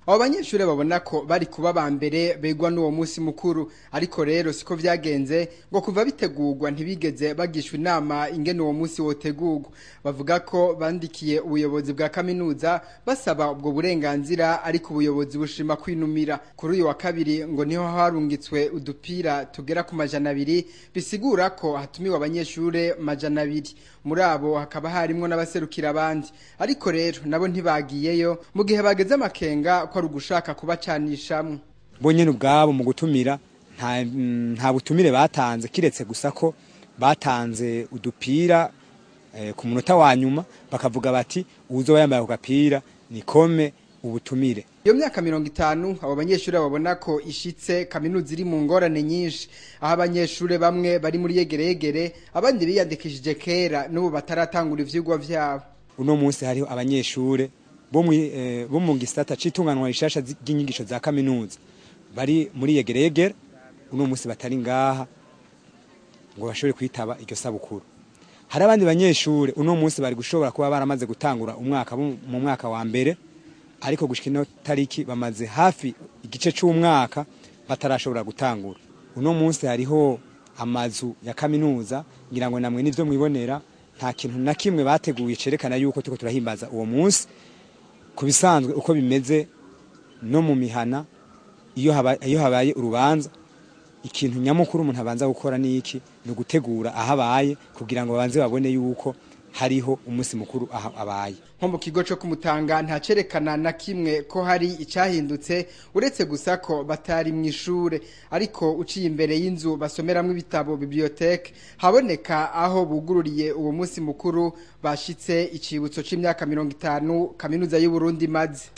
abo banyeshure babona ko bari kuba ba mbere begwa n'uwo munsi mukuru, ariko rero siko vyagenze ngo kuva bitegurwa ntibigeze bagishwa inama ingene uwo munsi wotegurwa. Bavuga ko bandikiye ubuyobozi bwa kaminuza basaba ubwo burenganzira, ariko ubuyobozi bushima kwinumira. Kuri uyu wa kabiri ngo niho harungitswe udupira tugera ku 200 bisigura ko hatumiwe abanyeshure 200. Muri abo hakaba harimwo n'abaserukira abandi, ariko rero nabo ntibagiyeyo mu gihe bageze amakenga ko ari ugushaka kubacanishamwe. Bo nyene ubwabo mu gutumira nta butumire batanze, kiretse gusa ko batanze udupira ku munota wa nyuma bakavuga bati uzoba yambaye ako gapira nikome ubutumire. Iyo myaka 50 abo banyeshure babona ko ishitse, kaminuza iri mu ngorane nyinshi, aho abanyeshure bamwe bari muri yegeregere, abandi biyandikishije kera n'ubu bataratangura ivyigwa vyabo. Uno munsi hariho abanyeshure bo mu gisata citunganwa rishasha ry'inyigisho za kaminuza bari muri yegeregere, uno munsi batari ngaha ngo bashobore kwitaba iryo sabukuru. Hari abandi banyeshure uno munsi bari gushobora kuba baramaze gutangura umwaka mu mwaka wa mbere, ariko gushika ino tariki bamaze hafi igice c'umwaka batarashobora gutangura. Uno munsi hariho amazu ya kaminuza, ngira ngo namwe nivyo mwibonera, nta kintu na kimwe bateguye cerekana yuko tuko turahimbaza uwo munsi. Kubisanzwe uko bimeze no mu mihana, iyo habaye urubanza, ikintu nyamukuru umuntu abanza gukora niki no gutegura ahabaye kugira ngo babanze babone yuko hariho umunsi mukuru aho abaye. Nko mu kigo cyo kumutanga nta cerekana na kimwe ko hari icyahindutse, uretse gusa ko batari mu ishure, ariko uciye imbere y'inzu basomeramwe ibitabo bibliothèque haboneka aho bugururiye uwo munsi mukuru bashitse icibutso c'imyaka 50 kaminuza y'u Burundi maze.